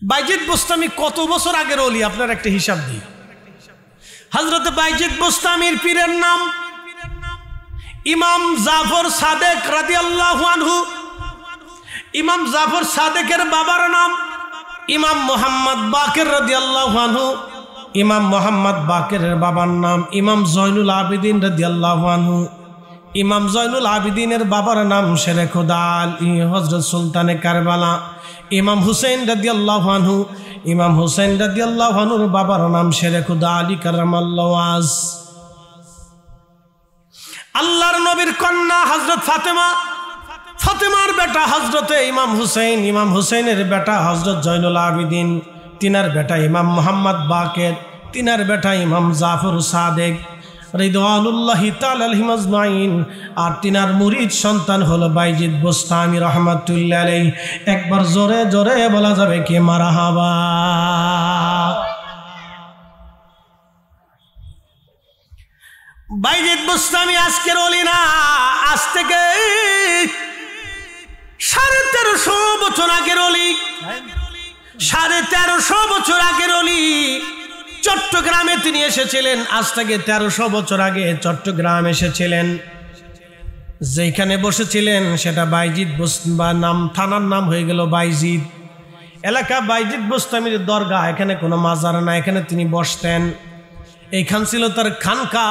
বাইজিদ বোস্তামি কত বছর আগের ওলি আপনার একটা হিসাব দিই। হযরত বাইজিদ বোস্তামির পীরের নাম ইমাম জাফর সাদেক রাদিয়াল্লাহু আনহু। ইমাম জাফর সাদেকের বাবার নাম ইমাম মোহাম্মদ বাকের রাদিয়াল্লাহু আনহু। ইমাম মোহাম্মদ বাকেরের বাবার নাম ইমাম জয়নুল আবিদিন রাদিয়াল্লাহু আনহু। ইমাম জয়নুল আবিদিনের বাবার নাম শেরে খোদা আলী হযরত সুলতানে কারবালা ইমাম হুসেন রাদিয়াল্লাহু আনহু। ইমাম হুসেন রাদিয়াল্লাহু আনহুর বাবার নাম শেরে খোদা আলী কারামাল্লাহু ওয়াজ। আল্লাহর নবীর কন্যা হযরত ফাতেমা, ফাতেমার বেটা হযরতে ইমাম হুসেন, ইমাম হুসেনের বেটা হযরত জয়নুল আবিদিন, তিনার বেটা ইমাম মোহাম্মদ বাকের, তিনার বেটা ইমাম জাফর সাদেক রিদওয়ানুল্লাহি তাআলা আলাইহিম আজমাইন। আর তিনার মুরিদ সন্তান হলো বাইজিদ বোস্তামি রাহমাতুল্লাহ আলাইহি। একবার জোরে জোরে বলা যাবে কি মারহাবা। বাইজিদ বোস্তামি আজকের ওলি না, আজ থেকে 1350 বছর আগের ওলি। 1350 বছর আগের ওলি। চট্টগ্রামে তিনি এসেছিলেন। আজ থেকে 1300 বছর আগে চট্টগ্রাম এসেছিলেন। যেখানে বসেছিলেন সেটা বাইজিদ বা নাম, থানার নাম হয়ে গেল বাইজিদ। এলাকা বাইজিদ বোস্তামির দরগা, এখানে কোনো মাজার না, এখানে তিনি বসতেন। এইখান ছিল তার খানকা।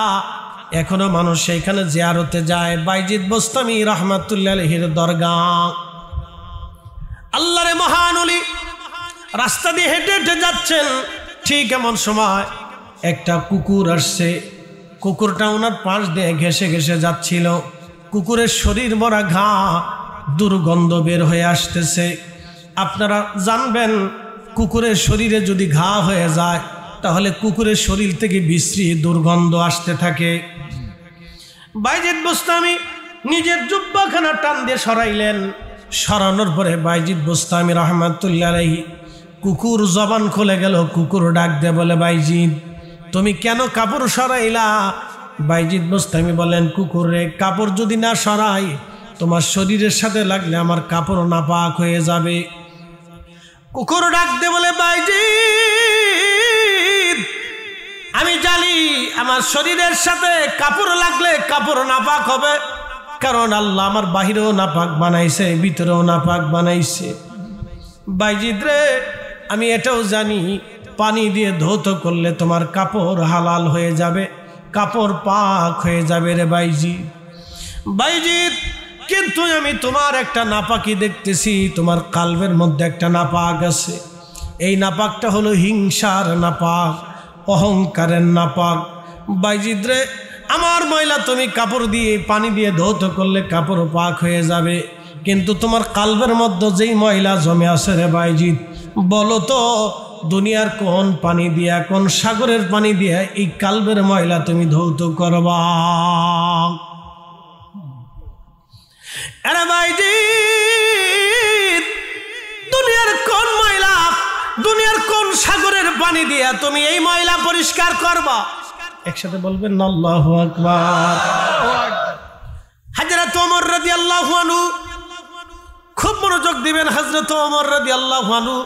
এখনো মানুষ সেইখানে জিয়ারতে যায়। বাইজিদ বোস্তামি রাহমাতুল্লাহ আলাইহির দরগা। আল্লাহর মহান ওলি রাস্তা দিয়ে হেঁটে হেঁটে যাচ্ছেন। ঠিক এমন সময় একটা কুকুর আসছে। কুকুরটা ওনার পাশ দিয়ে ঘেসে ঘেসে যাচ্ছিল। কুকুরের শরীর ভরা ঘা, দুর্গন্ধ বের হয়ে আসতেছে। আপনারা জানবেন কুকুরের শরীরে যদি ঘা হয়ে যায় তাহলে কুকুরের শরীর থেকে বিশ্রী দুর্গন্ধ আসতে থাকে। বাইজিদ বোস্তামি নিজের জুব্বাখানা টান দিয়ে সরাইলেন। সরানোর পরে বাইজিদ বোস্তামি রাহমাতুল্লাহ আলাইহি কুকুর জবান খুলে গেল। কুকুর ডাক দিয়ে বলে, বাইজিদ তুমি কেন কাপড় সরাইলা? বাইজিদ বোস্তামি বলেন, কুকুরে কাপড় যদি না সরাই তোমার শরীরের সাথে লাগলে আমার কাপড় নাপাক হয়ে যাবে। কুকুর ডাক দিয়ে বলে, বাইজিদ আমি জানি আমার শরীরের সাথে কাপড় লাগলে কাপড় নাপাক হবে, কারণ আল্লাহ আমার বাহিরেও নাপাক বানাইছে, ভিতরেও নাপাক বানাইছে। বাইজিদ রে আমি এটাও জানি পানি দিয়ে ধৌত করলে তোমার কাপড় হালাল হয়ে যাবে, কাপড় পাক হয়ে যাবে রে বাইজিদ। বাইজিদ কিন্তু আমি তোমার একটা নাপাকি দেখতেছি, তোমার কালবের মধ্যে একটা নাপাক আছে। এই নাপাকটা হলো হিংসার নাপাক, অহংকারের নাপাক। বাইজিদ রে আমার ময়লা তুমি কাপড় দিয়ে পানি দিয়ে ধৌত করলে কাপড় পাক হয়ে যাবে, কিন্তু তোমার কালবের মধ্যে যেই ময়লা জমে আছে রে বাইজিদ, বলো তো দুনিয়ার কোন পানি দিয়া, কোন সাগরের পানি দিয়া এই কালবের ময়লা তুমি ধৌত করবা? আরে বাইজিদ দুনিয়ার কোন ময়লা, দুনিয়ার কোন সাগরের পানি দিয়া তুমি এই ময়লা পরিষ্কার করবা? একসাথে বলবেন আল্লাহু আকবার। হযরত ওমর রাদিয়াল্লাহু আনহু, খুব মনোযোগ দিবেন। হযরত ওমর রাদিয়াল্লাহু আনহু,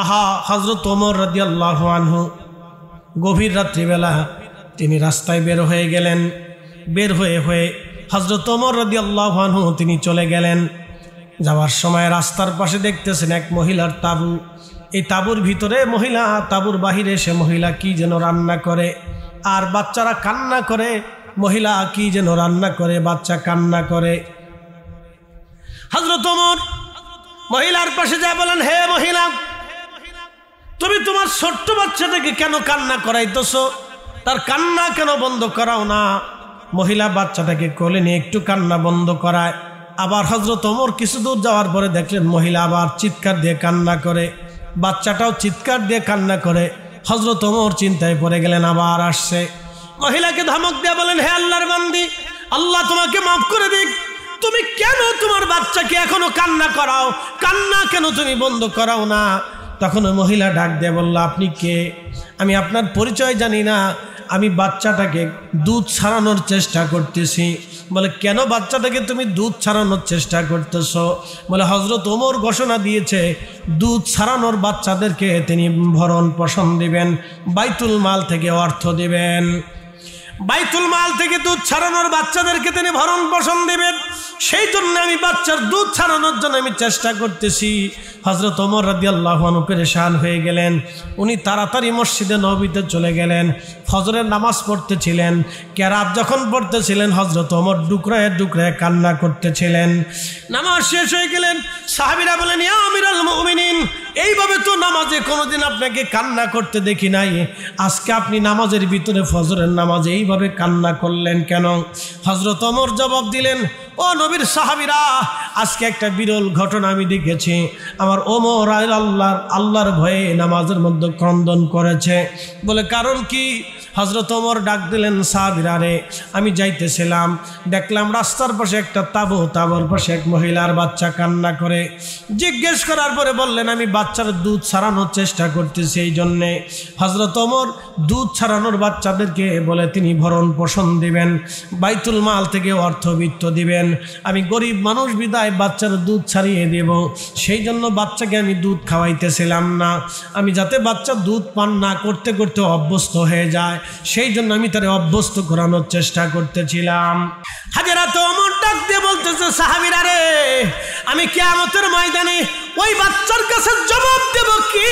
আহা হযরত ওমর রাদিয়াল্লাহু আনহু গভীর রাত্রিবেলা তিনি রাস্তায় বের হয়ে গেলেন। বের হয়ে হযরত ওমর রাদিয়াল্লাহু আনহু তিনি চলে গেলেন। যাওয়ার সময় রাস্তার পাশে দেখতেছেন এক মহিলার তাঁবু। এই তাঁবুর ভিতরে মহিলা, তাঁবুর বাহিরে সে মহিলা কি যেন রান্না করে, আর বাচ্চারা কান্না করে। মহিলা কি যেন রান্না করে, বাচ্চা কান্না করে। হযরত ওমর মহিলার পাশে যায় বলেন, হে মহিলা তুমি তোমার ছোট্ট বাচ্চাটাকে কেন কান্না করাইতেছো? তার কান্না কেন বন্ধ করাও না? মহিলা বাচ্চাটাকে কোলে নিয়ে একটু কান্না বন্ধ করায়। আবার হযরত ওমর কিছু দূর যাওয়ার পরে দেখলেন মহিলা আবার চিৎকার দিয়ে কান্না করে, বাচ্চাটাও চিৎকার দিয়ে কান্না করে। হযরত ওমর চিন্তায় পড়ে গেলেন, আবার আসছে। মহিলাকে ধমক দিয়ে বলেন, হে আল্লাহর বান্দি, আল্লাহ তোমাকে মাফ করে দিক, তুমি কেন তোমার বাচ্চাকে এখনো কান্না করাও? কান্না কেন তুমি বন্ধ করাও না? তখন মহিলা ডাক দিয়ে বলল, আপনি কে? আমি আপনার পরিচয় জানি না, আমি বাচ্চাটাকে দুধ ছাড়ানোর চেষ্টা করতেছি। বলে কেন বাচ্চাটাকে তুমি দুধ ছাড়ানোর চেষ্টা করতেছ? বলে হযরত ওমর ঘোষণা দিয়েছে দুধ ছাড়ানোর বাচ্চাদেরকে তিনি ভরণ পোষণ দিবেন, বাইতুল মাল থেকে অর্থ দিবেন। বাইতুল মাল থেকে দুধ ছাড়ানোর বাচ্চাদেরকে তিনি ভরণ পোষণ দিবেন। সেই জন্য আমি বাচ্চার দুধ ছাড়ানোর জন্য আমি চেষ্টা করতেছি। হযরত ওমর রাদিয়াল্লাহু আনহু পেরেশান হয়ে গেলেন। উনি তাড়াতাড়ি মসজিদে নববীতে চলে গেলেন। ফজরের নামাজ পড়তেছিলেন। কেরাত যখন পড়তেছিলেন হযরত ওমর ডুকরায় ডুকরায় কান্না করতেছিলেন। নামাজ শেষ হয়ে গেলেন। সাহাবীরা বলেন, ইয়া আমিরুল মুমিনিন, এইভাবে তো নামাজে কোনোদিন আপনাকে কান্না করতে দেখি নাই, আজকে আপনি নামাজের ভিতরে ফজরের নামাজে এইভাবে কান্না করলেন কেন? হযরত ওমর জবাব দিলেন, ও নবীর সাহাবীরা, আজকে একটা বিরল ঘটনা আমি দেখেছি। আমার ওমর আল্লাহর ভয়ে নামাজের মধ্যে ক্রন্দন করেছে। বলে কারণ কি? হযরত ওমর ডাক দিলেন, সাহাবীরা রে, আমি যাইতেছিলাম, দেখলাম রাস্তার পাশে একটা তাঁবুর পাশে এক মহিলার বাচ্চা কান্না করে। জিজ্ঞেস করার পরে বললেন, আমি বাচ্চার দুধ ছাড়ানোর চেষ্টা করতেছি। এই জন্যে হযরত ওমর দুধ ছাড়ানোর বাচ্চাদেরকে বলে তিনি ভরণ পোষণ দিবেন, বাইতুল মাল থেকে অর্থবিত্ত দিবেন। আমি গরিব মানুষ বিদায় বাচ্চার দুধ ছাড়িয়ে দেব, সেই জন্য বাচ্চাকে আমি দুধ খাওয়াইতেছিলাম না। আমি যাতে বাচ্চা দুধ পান না করতে করতে অভ্যস্ত হয়ে যায়, সেই জন্য আমি তারে অভ্যস্ত করানোর চেষ্টা করতেছিলাম। হাজরাত ওমর ডাক দিয়ে বলতেছে, সাহাবীরা রে, আমি কিয়ামতের ময়দানে ওই বাচ্চার কাছে জবাব দেব কি?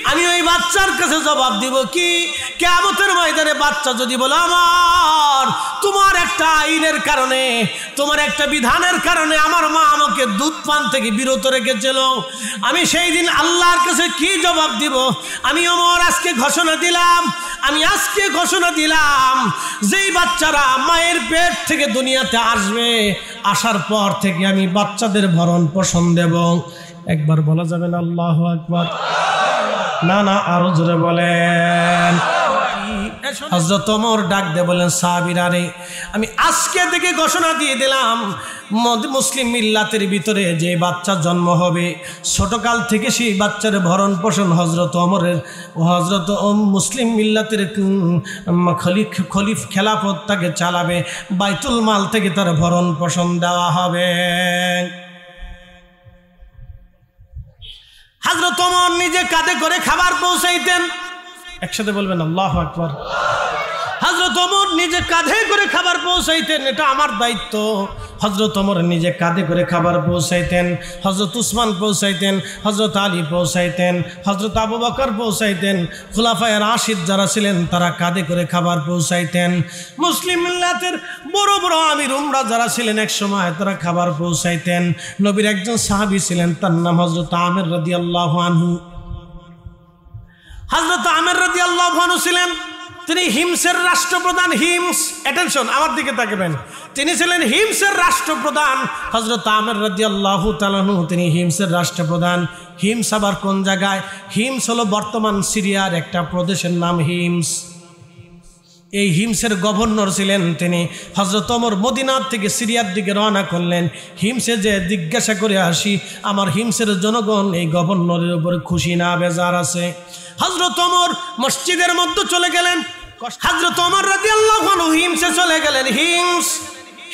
আমি ওই বাচ্চার কাছে জবাব দিব কি? কিয়ামতের ময়দানে বাচ্চা যদি বলে, আমার তোমার একটা আইনের কারণে, তোমার একটা বিধানের কারণে আমার মা আমাকে দুধ পান থেকে বিরত রেখেছিল, আমি সেই দিন আল্লাহর কাছে কি জবাব দিব? আমি ওমর আজকে ঘোষণা দিলাম, যেই বাচ্চারা মায়ের পেট থেকে দুনিয়াতে আসবে, আসার পর থেকে আমি বাচ্চাদের ভরণ পোষণ দেব। একবার বলা যাবে না আল্লাহু আকবার? না, আরো জোরে বলেন। হযরত ওমর ডাক দিয়ে বলেন, সাহাবীরা রে, আমি আজকে থেকে ঘোষণা দিয়ে দিলাম, মুসলিম মিল্লাতের ভিতরে যে বাচ্চা জন্ম হবে, ছোটকাল থেকে সেই বাচ্চার ভরণ পোষণ হযরত মুসলিম মিল্লাতের খলিফ খেলাফত তাকে চালাবে, বাইতুল মাল থেকে তার ভরণ পোষণ দেওয়া হবে। হযরত ওমর নিজে কাঁধে করে খাবার পৌঁছাইতেন। একসাথে বলবেন আল্লাহু আকবার। হযরত ওমর নিজে কাঁধে করে খাবার পৌঁছাইতেন, এটা আমার দায়িত্ব। হযরত ওমর নিজে কাঁধে করে খাবার পৌঁছাইতেন। হযরত উসমান পৌঁছাইতেন, হযরত আলী পৌঁছাইতেন, হযরত আবু বকর পৌঁছাইতেন, খুলাফায়ে রাশিদ যারা ছিলেন তারা কাঁধে করে খাবার পৌঁছাইতেন। মুসলিম মিল্লাতের বড় বড় আমির উমরা যারা ছিলেন এক সময় তারা খাবার পৌঁছাইতেন। নবীর একজন সাহাবী ছিলেন, তার নাম হযরত আমির রাদিয়াল্লাহু আনহু। হযরত আমির রাদিয়াল্লাহু আনহু ছিলেন, তিনি হিমসের রাষ্ট্রপ্রধান। হিমস, অ্যাটেনশন, আমার দিকে তাকাবেন, তিনি ছিলেন হিমসের রাষ্ট্রপ্রধান। হযরত আমির রাদিয়াল্লাহু তাআলা আনহু তিনি হিমসের রাষ্ট্রপ্রধান। হিমস আবার কোন জায়গায়? হিমস হলো বর্তমান সিরিয়ার একটা প্রদেশের নাম হিমস। এই হিমসের গভর্নর ছিলেন তিনি। হযরত ওমর মদিনার থেকে সিরিয়ার দিকে রওনা করলেন। হিমসে যে জিজ্ঞাসা করে আসি, আমার হিমসের জনগণ এই গভর্নরের উপরে খুশি না বেজার আছে। হযরত ওমর মসজিদের মধ্যে চলে গেলেন। হযরত ওমর রাদিয়াল্লাহু আনহু হিমসে চলে গেলেন।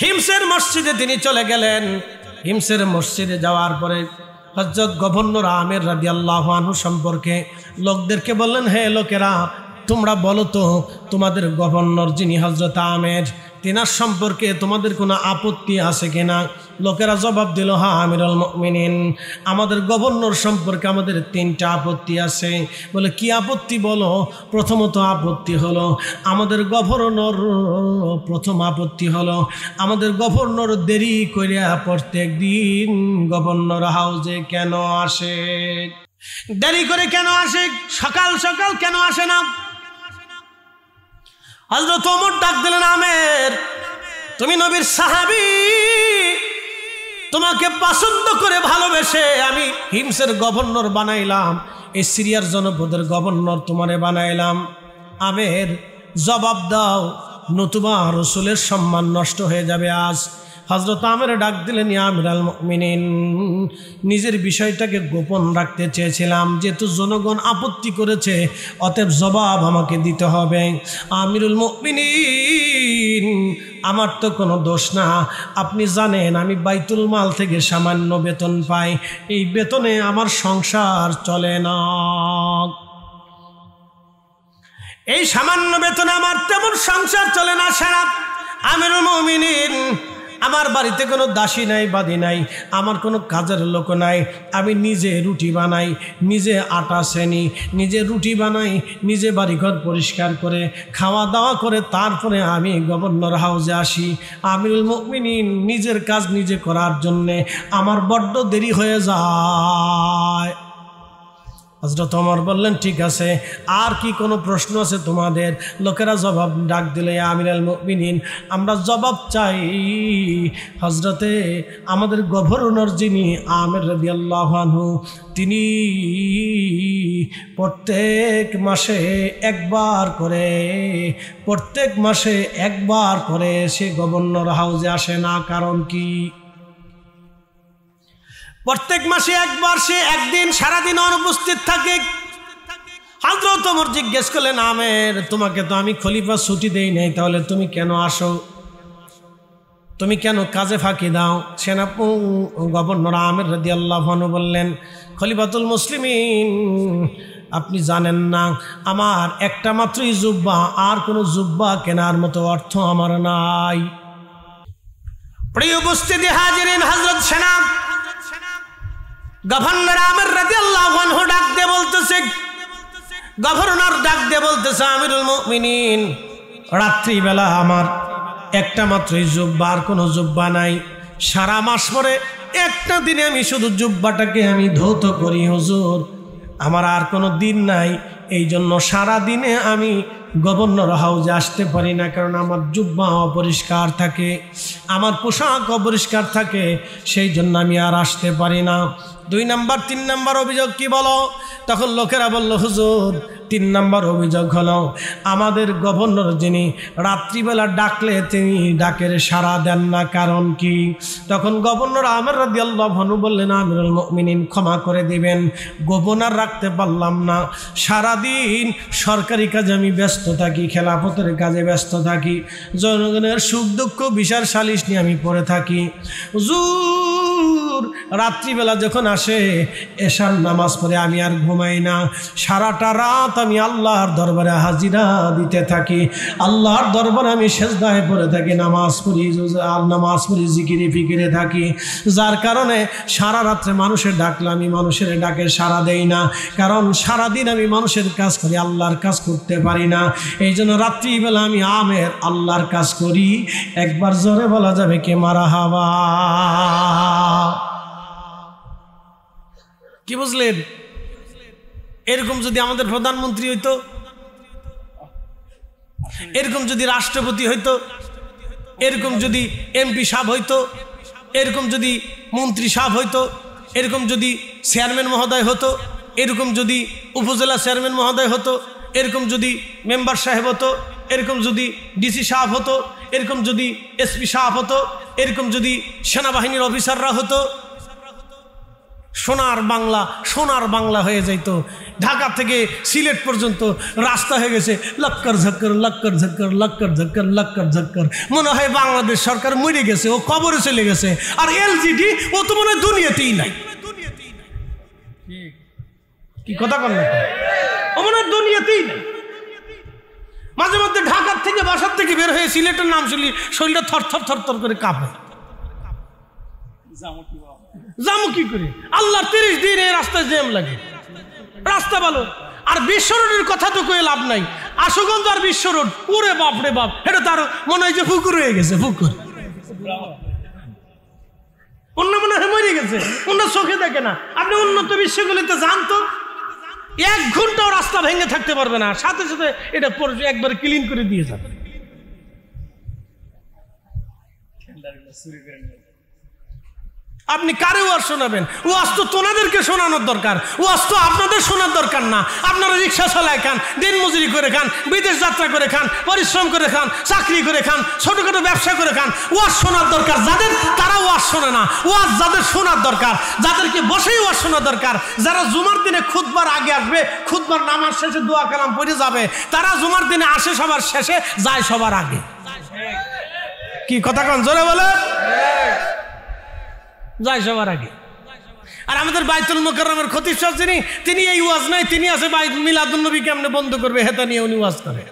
হিমসের মসজিদে তিনি চলে গেলেন। হিমসের মসজিদে যাওয়ার পরে হযরত গভর্নর আমির রাদিয়াল্লাহু আনহু সম্পর্কে লোকদেরকে বললেন, হে লোকেরা, তোমরা বলো তো তোমাদের গভর্নর যিনি হযরত আমির, তিনার সম্পর্কে তোমাদের কোনো আপত্তি আছে কিনা? লোকেরা জবাব দিল, হ্যাঁ আমিরুল মুমিনিন, আমাদের গভর্নর সম্পর্কে আমাদের 3টা আপত্তি আছে। বলে কি আপত্তি বলো? প্রথমত আপত্তি হলো আমাদের গভর্নর, প্রথম আপত্তি হলো আমাদের গভর্নর দেরি করিয়া প্রত্যেক দিন গভর্নর হাউসে কেন আসে? দেরি করে কেন আসে? সকাল সকাল কেন আসে না? হযরত ওমর ডাক দিলেন, আমির, তুমি নবীর সাহাবী, তোমাকে পছন্দ করে ভালোবেসে আমি হিমসের গভর্নর বানাইলাম, এই সিরিয়ার জনপদের গভর্নর তোমারে বানাইলাম। আমির, জবাব দাও, নতুবা রাসূলের সম্মান নষ্ট হয়ে যাবে। আজ হযরত আমের ডাক দিলেন, ইয়া আমিরাল মুমিনিন, নিজের বিষয়টাকে গোপন রাখতে চেয়েছিলাম, যেহেতু জনগণ আপত্তি করেছে অতএব জবাব আমাকে দিতে হবে। আমিরুল মুমিনিন, আমার তো কোনো দোষ না, আপনি জানেন আমি বাইতুল মাল থেকে সামান্য বেতন পাই, এই বেতনে আমার সংসার চলে না, এই সামান্য বেতনে আমার তেমন সংসার চলে না। সারা আমিরুল মুমিনিন, আমার বাড়িতে কোনো দাসী নাই, বাদী নাই, আমার কোনো কাজের লোক নাই, আমি নিজে রুটি বানাই, নিজে আটা সেনি, নিজে রুটি বানাই, নিজে বাড়িঘর পরিষ্কার করে খাওয়া দাওয়া করে তারপরে আমি গভর্নর হাউসে আসি। আমিরুল মুমিনিন, নিজের কাজ নিজে করার জন্যে আমার বড্ড দেরি হয়ে যায়। হযরত ওমর বললেন, ঠিক আছে, আর কি কোনো প্রশ্ন আছে তোমাদের? লোকেরা জবাব ডাক দিলে, আমিরুল মুমিনিন, আমরা জবাব চাই। হযরতে আমাদের গভর্নর যিনি আমের রাদিয়াল্লাহু আনহু, তিনি প্রত্যেক মাসে একবার করে সে গভর্নর হাউসে আসে না, কারণ কি? প্রত্যেক মাসে একবার সে একদিন সারাদিন অনুপস্থিত থাকে। হযরত ওমর জিজ্ঞেস করলেন, আমের, তোমাকে তো আমি খলিফা ছুটি দেই নাই, তাহলে তুমি কেন আসো? তুমি কেন কাজে ফাঁকি দাও? গভর্নর আমের রাদিয়াল্লাহু আনহু বললেন, খলিফাতুল মুসলিমিন, আপনি জানেন না, আমার একটা মাত্রই জুব্বা, আর কোনো জুব্বা কেনার মতো অর্থ আমার নাই। প্রিয় উপস্থিতি হাজিরিন, হযরত সেনাব গভর্নর আমের রাদিয়াল্লাহু আনহু ডাক দিয়ে বলতেছে, গভর্নর ডাক দিয়ে বলতেছে, আমিরুল মুমিনিন, রাত্রিবেলা আমার একটা মাত্রই জুব্বা, আর কোনো জুব্বা নাই। সারা মাস পরে একটা দিনে আমি শুধু জুব্বাটাকে আমি ধৌত করি হুজুর, আমার আর কোনো দিন নাই। এই জন্য সারা দিনে আমি গভর্নর হাউসে আসতে পারি না, কারণ আমার জুব্বা অপরিষ্কার থাকে, আমার পোশাক অপরিষ্কার থাকে, সেই জন্য আমি আর আসতে পারি না। 2 নাম্বার 3 নাম্বার অভিযোগ কি বলো? তখন লোকেরা বলল, হুজুর 3 নাম্বার অভিযোগ হলো, আমাদের গভর্নর যিনি রাত্রিবেলা ডাকলে তিনি ডাকের সাড়া দেন না, কারণ কি? তখন গভর্নর আমের রাদিয়াল্লাহু আনহু বললেন, আমিরুল মুমিনিন, ক্ষমা করে দিবেন, গোপন আর রাখতে পারলাম না, সারাদিন সরকারি কাজে আমি ব্যস্ত থাকি, খেলাফতের কাজে ব্যস্ত থাকি, জনগণের সুখ দুঃখ বিচার সালিশ নিয়ে আমি পড়ে থাকি। হুজুর রাত্রিবেলা যখন আসে এশার নামাজ পড়ে আমি আর ঘুমাই না, সারাটা রাত আমি আল্লাহর দরবারে হাজিরা দিতে থাকি, আল্লাহর দরবারে আমি সেজদায় পড়ে থাকি, নামাজ পড়ি, জিকিরে ফিকিরে থাকি, যার কারণে সারা রাত্রে মানুষের ডাকলে আমি মানুষের ডাকে সাড়া দেই না, কারণ সারাদিন আমি মানুষের কাজ করি, আল্লাহর কাজ করতে পারি না। এই জন্য রাত্রিবেলা আমি আমের আল্লাহর কাজ করি। একবার জোরে বলা যাবে কে মারহাবা? কি বুঝলেন? এরকম যদি আমাদের প্রধানমন্ত্রী হইতো, এরকম যদি রাষ্ট্রপতি হইতো, এরকম যদি এমপি সাহেব হইতো, এরকম যদি মন্ত্রী সাহেব হইতো, এরকম যদি চেয়ারম্যান মহোদয় হতো, এরকম যদি উপজেলা চেয়ারম্যান মহোদয় হতো, এরকম যদি মেম্বার সাহেব হতো, এরকম যদি ডিসি সাহেব হতো, এরকম যদি এসপি সাহেব হতো, এরকম যদি সেনাবাহিনীর অফিসাররা হতো, সোনার বাংলা হয়ে যাইতো। ঢাকা থেকে সিলেট পর্যন্ত রাস্তা হয়ে গেছে লক্কর ঝক্কর, লক্কর ঝক্কর, লক্কর ঝক্কর, লক্কর ঝক্কর। মনে হয় বাংলাদেশ সরকার মরে গেছে, ও কবরে চলে গেছে। আর এলজিডি ও তো মনে হয় দুনিয়াতেই নাই। কি কথা বল, ও মনে হয় দুনিয়াতেই নাই। মাঝে মধ্যে ঢাকার থেকে বাসার থেকে বের হয়ে সিলেটের নাম শুনলি শরীরটা থরথর থরথর করে কাঁপে। যাবো কি করে? আল্লাহর 30 দিন এই রাস্তায় জ্যাম লাগে, রাস্তা ভালো। আর বিশ্ব রোডের কথা তো কয়ে লাভ নাই। আশুগঞ্জ আর বিশ্ব রোড, ওরে বাপ রে বাপ, এটা তার মনে হয় যে পুকুর হয়ে গেছে, পুকুর। অন্য মনে হয় মরে গেছে, অন্য চোখে দেখে না। আপনি উন্নত বিশ্বগুলিতে যান তো, 1 ঘন্টাও রাস্তা ভেঙে থাকতে পারবে না, সাথে সাথে এটা একবার ক্লিন করে দিয়ে যাবে। আপনি কারে ওয়াজ শোনাবেন? ওয়াজ তো তোনাদেরকে শোনানোর দরকার, ওয়াজ তো আপনাদের শোনার দরকার না। আপনারা রিক্সা চালায় খান, দিন মজুরি করে খান, বিদেশ যাত্রা করে খান, পরিশ্রম করে খান, চাকরি করে খান, ছোটখাটো ব্যবসা করে খান। ওয়াজ শোনার দরকার যাদের, তারা ওয়াজ শোনে না। ওয়াজ যাদের শোনার দরকার, যাদেরকে বসেই ওয়াজ শোনা দরকার, যারা জুমার দিনে খুতবার আগে আসবে, খুতবার নামাজ শেষে দোয়া কালাম পড়ে যাবে, তারা জুমার দিনে আসে সবার শেষে, যায় সবার আগে। কি কথা কন জোরে বলে? যায় সবার আগে। আর আমাদের বাইতুল মুকাররমের খতিব সাহেব তিনি এই ওয়াজ নাই, তিনি আছে মিলাদুন নবী কেমনে বন্ধ করবে হেতা নিয়ে উনি ওয়াজ করে।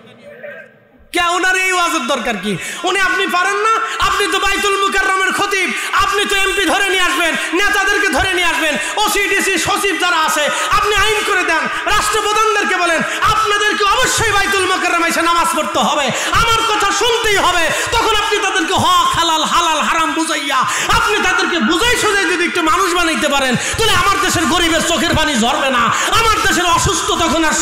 কে ওনার এই ওয়াজের দরকার কি? উনি আপনি পারেন না? আপনি তো বাইতুল মুকাররমের খতিব, আপনি তো এমপি ধরে নিয়ে আসবেন, নেতাদেরকে ধরে নিয়ে আসবেন, ওসিডিসি সচিব যারা আছে আপনি আইন করে দেন, রাষ্ট্রপ্রধানদেরকে বলেন আপনাদেরকে অবশ্যই বাইতুল মুকাররমে এসে নামাজ পড়তে হবে, আমার কথা শুনতেই হবে। তখন আপনি তাদেরকে হক হালাল হালাল হারাম বুঝাইয়া, আপনি তাদেরকে বুঝাই সোজাই যদি একটু মানুষ বানাইতে পারেন, তাহলে আমার দেশের গরিবের চোখের পানি ঝরবে না, আমার দেশের অসুস্থ তখন আর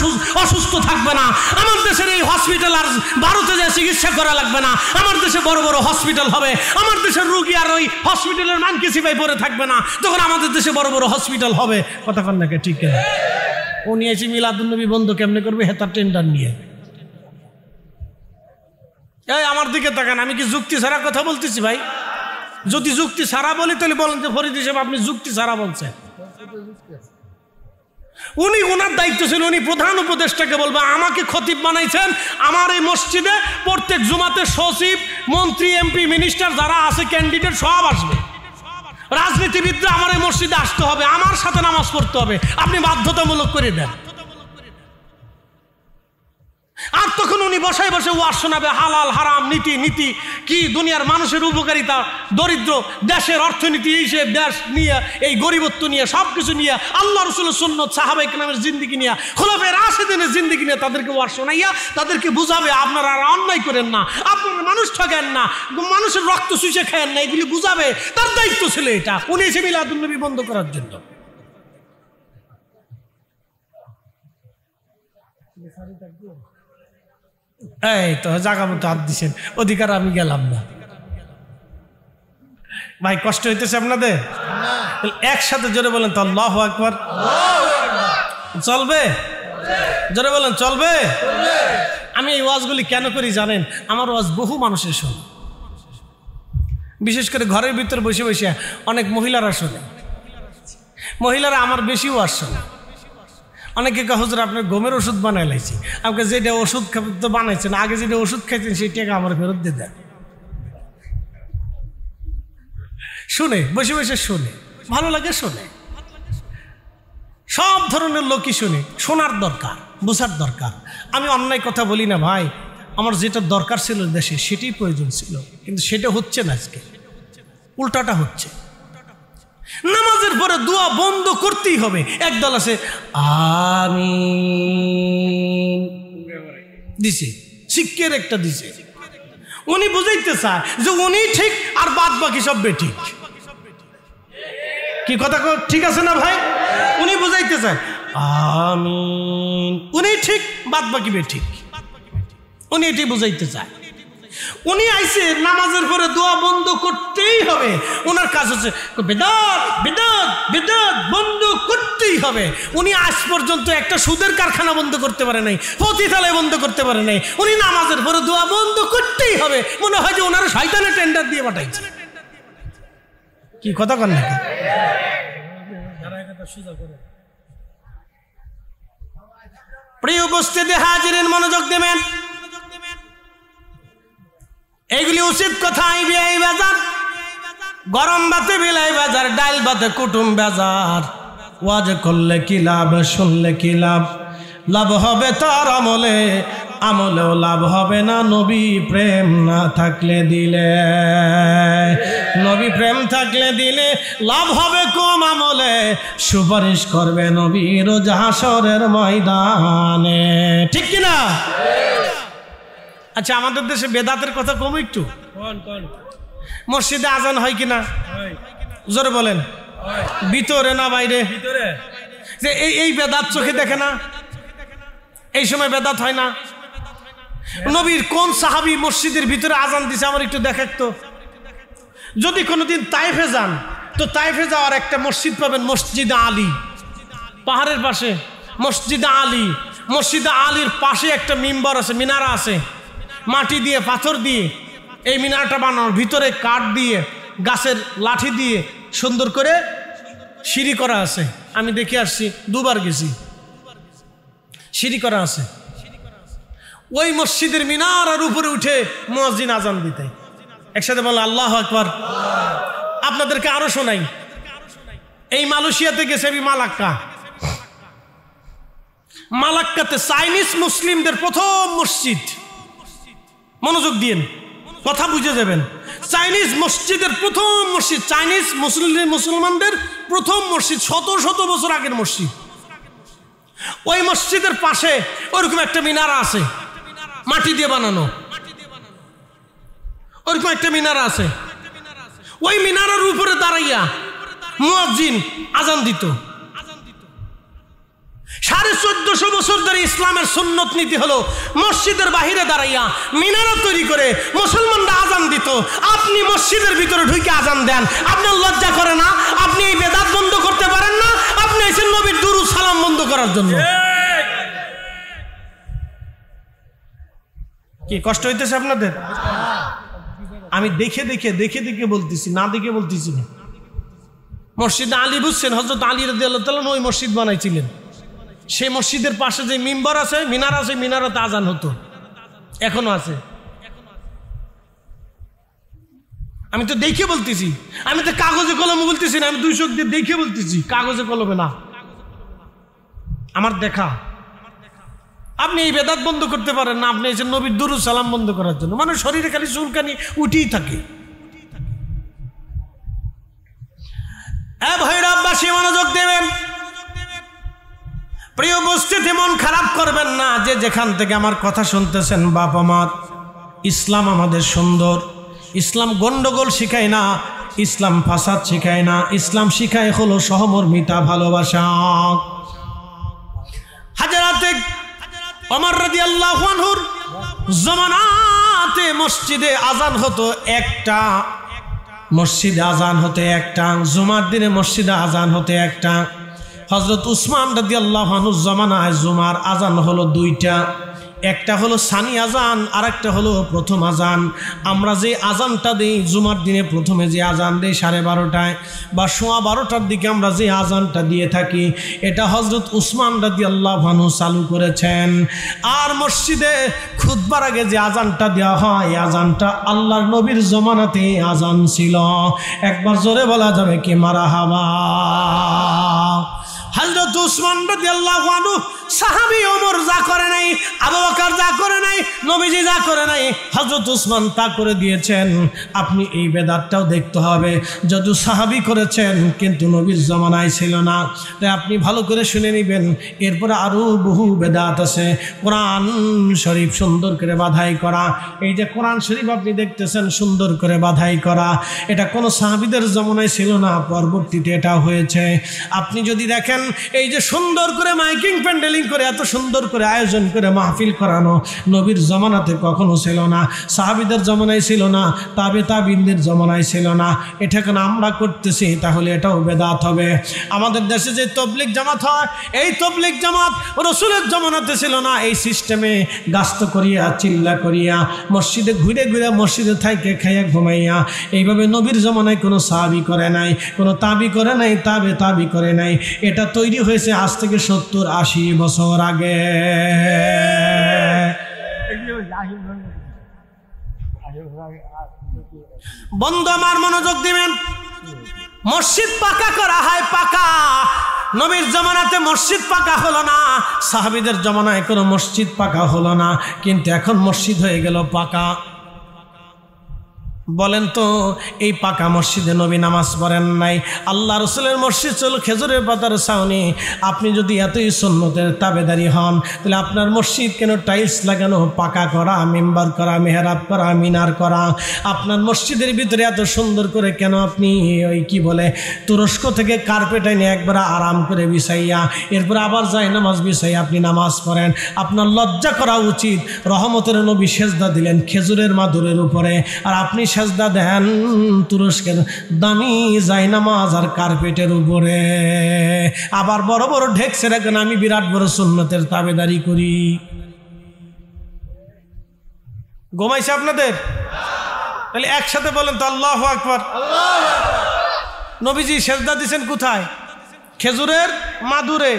অসুস্থ থাকবে না, আমার দেশের এই হসপিটাল আর ভারতে যে চিকিৎসা করা লাগবে না, আমার দেশে বড় বড় হসপিটাল হবে, আমার দেশের রোগী আর ওই হসপিটালের মানকে সিপাই পরে থাকবে না, তখন আমাদের দেশে বড় বড় হসপিটাল হবে। কথা কন নাকি? ঠিক না? উনি এসে মিলাদুন নবী বন্ধ কেমনে করবে হেতার টেন্ডার নিয়ে? এই আমার দিকে তাকান, আমি কি যুক্তি ছাড়া কথা বলতেছি ভাই? যদি যুক্তি ছাড়া বলি তাহলে বলেন যে ফরিদ হিসেবে আপনি যুক্তি ছাড়া বলছেন। উনি ওনার দায়িত্ব ছিল, উনি প্রধান উপদেষ্টাকে বলবে আমাকে খতিব বানাইছেন, আমার এই মসজিদে প্রত্যেক জুমাতে সচিব, মন্ত্রী, এমপি, মিনিস্টার যারা আছে ক্যান্ডিডেট সব আসবে, রাজনীতিবিদরা আমার এই মসজিদে আসতে হবে, আমার সাথে নামাজ পড়তে হবে, আপনি বাধ্যতামূলক করে দেন। আর তখন উনি বসে বসে ওয়াজ শোনাবে হালাল হারাম নীতি নীতি কি, দুনিয়ার মানুষের উপকারিতা, দরিদ্র, দেশের অর্থনীতি, হিসেব, দেশ নিয়ে, এই গরিবত্ব নিয়ে, সব কিছু নিয়ে, আল্লাহ রাসূলের সুন্নাত, সাহাবায়ে কেরামের জিন্দেগি নিয়ে, খোলাফায়ে রাশিদিনের জিন্দেগি নিয়ে তাদেরকে ওয়াজ শোনাইয়া তাদেরকে বুঝাবে আপনারা আর অন্যায় করেন না, আপনারা মানুষ ঠকেন না, মানুষের রক্ত চুষে খায়েন না, এগুলি বুঝাবে। তার দায়িত্ব ছিল এটা। উনি এসে মিলাদুন নবী বন্ধ করার জন্য। এই তো জায়গা মতো হাত দিচ্ছেন, অধিকার আমি গেলাম না ভাই। কষ্ট হইতেছে আপনাদের? একসাথে জোরে বলেন তো আল্লাহু আকবার। চলবে? জোরে বলেন চলবে। আমি এই ওয়াজগুলি কেন করি জানেন? আমার ওয়াজ বহু মানুষের শোনে, বিশেষ করে ঘরের ভিতর বসে বসে অনেক মহিলারা শোনে। মহিলারা আমার বেশি ওয়াজ শোনে। অনেকে কে হুজুর আপনার ঘুমের ওষুধ বানাই লাইছি, আমাকে যেটা ওষুধ তো বানাইছেন, আগে যেটা ওষুধ খাইছেন সেই টাকা আমার ফেরত দিয়ে দেন। শুনে বসে বসে শুনে, ভালো লাগে শুনে, সব ধরনের লোকই শুনে। শোনার দরকার, বোঝার দরকার। আমি অন্যায় কথা বলি না ভাই, আমার যেটা দরকার ছিল দেশে সেটাই প্রয়োজন ছিল, কিন্তু সেটা হচ্ছে না, আজকে উল্টাটা হচ্ছে। নামাজের পরে দোয়া বন্ধ করতেই হবে। একদল আছে আমিন দিছে, শিক্ষের একটা দিছে, উনি বুঝাইতে চায় যে উনি ঠিক আর বাদ বাকি সব বেঠিক। কি কথা ঠিক আছে না ভাই? উনি বুঝাইতে চায় আমিন, উনি ঠিক বাদ বাকি বেঠিক, উনি এটি বুঝাইতে চায়। উনি আইসে নামাজের পরে দোয়া বন্ধ করতেই হবে। ওনার কাজ হচ্ছে বিদআত বিদআত বিদআত বন্ধ করতেই হবে। উনি আজ পর্যন্ত একটা সুদের কারখানা বন্ধ করতে পারে নাই, পতিতালয় বন্ধ করতে পারে নাই। উনি নামাজের পরে দোয়া বন্ধ করতেই হবে। মনে হয় যে ওনারা শয়তানের টেন্ডার দিয়ে পাঠাইছে। কি কথা কন নাকি? প্রিয় উপস্থিতি হাজিরিন, মনোযোগ দেবেন। এইগুলি উচিত কথা। আইবিআই বাজার, গরম ভাতে বিলাই বাজার, ডাল ভাতে কুটুম বাজার। ওয়াজ করলে কি লাভ, শুনলে কি লাভ? লাভ হবে তার আমলে, আমলেও লাভ হবে না নবী প্রেম না থাকলে দিলে। নবী প্রেম থাকলে দিলে লাভ হবে কম আমলে, সুপারিশ করবে নবী রোজ হাসরের ময়দানে। ঠিক কিনা? আচ্ছা, আমাদের দেশে বেদাতের কথা কম একটু। মসজিদে আজান হয় কিনা? জোরে বলেন। ভিতরে না বাইরে? যে এই বেদাত চোখে দেখে না? এই সময় বেদাত হয় না? নবীর কোন সাহাবী মসজিদের ভিতরে আজান দিছে আমার একটু দেখাতো। যদি কোনোদিন তাইফে যান, তো তাইফে যাওয়ার একটা মসজিদ পাবেন, মসজিদে আলী, পাহাড়ের পাশে মসজিদে আলী। মসজিদে আলীর পাশে একটা মিম্বর আছে, মিনারা আছে, মাটি দিয়ে পাথর দিয়ে এই মিনারটা বানানো, ভিতরে কাঠ দিয়ে গাছের লাঠি দিয়ে সুন্দর করে সিঁড়ি করা আছে। আমি দেখে আসছি, দুবার গেছি, সিঁড়ি করা আছে। ওই মসজিদের মিনারার উপরে উঠে মুয়াজ্জিন আজান দিতে, একসাথে বলে আল্লাহু আকবার। আপনাদেরকে আরো শোনাই, এই মালয়েশিয়াতে গেছে আমি মালাক্কাতে চাইনিজ মুসলিমদের প্রথম মসজিদ, মনোযোগ দিন, কথা বুঝে যাবেন। চাইনিজ মসজিদের প্রথম মসজিদ, চাইনিজ মুসলমানদের প্রথম মসজিদ, শত শত বছর আগের মসজিদ। ওই মসজিদের পাশে ওরকম একটা মিনারা আছে, মাটি দিয়ে বানানো, ওরকম একটা মিনারা আছে। ওই মিনারের উপরে দাঁড়াইয়া মুয়াজ্জিন আজান দিত। 1450 বছর ধরে ইসলামের সুন্নত নীতি হলো মসজিদের বাহিরে দাঁড়াইয়া মিনারা তৈরি করে মুসলমানরা আজান দিত। আপনি মসজিদের ভিতরে ঢুকে আজান দেন, আপনার লজ্জা করে না? আপনি এই বেদাত বন্ধ করতে পারেন না? আপনি এসেছেন নবীর দুরূদ সালাম বন্ধ করার জন্য। কি কষ্ট হইতেছে আপনাদের? আমি দেখে দেখে বলতেছি, না দেখে বলতেছি না। মসজিদে আলী বুঝছেন, হযরত আলী রাদিয়াল্লাহু তাআলা ওই মসজিদ বানাইছিলেন। সেই মসজিদের পাশে যে মিম্বর আছে, মিনার আছে, মিনারাতে আজান হতো, এখনো আছে। আমি তো দেখে বলতেছি, আমি তো কাগজে কলমে বলতেছি না, আমি 2 চোখ দিয়ে দেখে বলতেছি, কাগজে কলমে না, আমার দেখা। আপনি এই বেদাত বন্ধ করতে পারেন না, আপনি এসে নবীর দুরূদ সালাম বন্ধ করার জন্য। মানে শরীরে খালি চুলকানি উঠেই থাকে। ভাইরা আব্বাসী মনোযোগ দেবেন, প্রিয় উপস্থিতি, মন খারাপ করবেন না যে যেখান থেকে আমার কথা শুনতেছেন। বাপ আমার, ইসলাম আমাদের সুন্দর, ইসলাম গন্ডগোল শিখায় না, ইসলাম ফাসাদ শিখায় না, ইসলাম শিখায় হলো সহমর্মিতা, ভালোবাসা। হাজরাতে ওমর রাদিয়াল্লাহু আনহুর জামানাতে মসজিদে আজান হতো একটা, মসজিদে আজান হতে একটা, জুমার দিনে মসজিদে আজান হতে একটা। হযরত উসমান রাদিয়াল্লাহু আনহুর জামানায় জুমার আজান হলো 2টা, একটা হলো সানি আজান, আর একটা হলো প্রথম আজান। আমরা যে আজানটা দিই জুমার দিনে, প্রথমে যে আজান দেই 12:30টায় বা 12:15টার দিকে আমরা যে আজানটা দিয়ে থাকি, এটা হযরত উসমান রাদিয়াল্লাহু আনহু চালু করেছেন। আর মসজিদে খুতবার আগে যে আজানটা দেওয়া হয়, এই আজানটা আল্লাহর নবীর জামানাতে আজান ছিল। একবার জোরে বলা যাবে কি মারহাবা। হযরত উসমান রাদিয়াল্লাহু আনহু সাহাবী, ওমর যা করে নাই, আবু বকর যা করে নাই, নবীজি যা করে নাই, হযরত উসমান তা করে দিয়েছেন। আপনি এই বেদাতটাও দেখতে হবে, যদিও সাহাবী করেছেন কিন্তু নবীর জামানায় ছিল না। তাই আপনি ভালো করে শুনে নেবেন। এরপরে আরো বহু বেদাত আছে। কোরআন শরীফ সুন্দর করে বাঁধাই করা, এই যে কোরআন শরীফ আপনি দেখতেছেন সুন্দর করে বাঁধাই করা, এটা কোনো সাহাবীদের জামানায় ছিল না, পরবর্তীতে এটা হয়েছে। আপনি যদি দেখেন এই যে সুন্দর করে মাইকিং প্যান্ডেলিং করে এত সুন্দর করে আয়োজন করে মাহফিল করানো, নবীর জামানাতে কখনো ছিল না, সাহাবীদের জামানায় ছিল না, তাবিনদের জামানায় ছিল না। এটা কেন আমরা করতেছি, তাহলে এটাও বেদাত হবে। আমাদের দেশে যে তবলিগ জামাত হয়, এই তবলিগ জামাত রাসূলের জামানাতে ছিল না। এই সিস্টেমে গাস্ত করিয়া, চিল্লা করিয়া, মসজিদে ঘুরে ঘুরে, মসজিদে থাইকে খাইয়া ঘুমাইয়া, এইভাবে নবীর জামানায় কোনো সাহাবী করে নাই, কোনো তাবি করে নাই, তাবি করে নাই। এটা তৈরি হয়েছে আজ থেকে 70-80 বছর আগে। বন্ধু আমার মনোযোগ দিবেন, মসজিদ পাকা করা হয়, পাকা। নবীর জামানাতে মসজিদ পাকা হলো না, সাহাবীদের জামানায় কোনো মসজিদ পাকা হলো না, কিন্তু এখন মসজিদ হয়ে গেল পাকা। বলেন তো, এই পাকা মসজিদে নবী নামাজ পড়েন নাই। আল্লাহ রাসূলের মসজিদ ছিল খেজুরের পাতার ছাউনি। আপনি যদি এতই সুন্নতের তাবেদারি হন, তাহলে আপনার মসজিদ কেন টাইলস লাগানো, পাকা করা, মেম্বার করা, মেহরাব করা, মিনার করা? আপনার মসজিদের ভিতরে এত সুন্দর করে কেন আপনি ওই কি বলে তুরস্ক থেকে কার্পেট এনে একবার আরাম করে বিছাইয়া, এরপর আবার যায় নামাজ বিছাইয়া আপনি নামাজ পড়েন? আপনার লজ্জা করা উচিত। রহমতের নবী সেজদা দিলেন খেজুরের মাদুরের উপরে, আর আপনি সেজদা দেন তুরস্কের দামি জায়নামাজ আর কার্পেটের উপরে, আবার বড় বড় ঢেকছে রাখেন আমি বিরাট বড় সুন্নতের তাবেদারি করি। ঘুমাইছে আপনাদের? তাহলে একসাথে বলেন তো আল্লাহু আকবার। নবীজি সেজদা দিয়েছেন কোথায়? খেজুরের মাদুরে,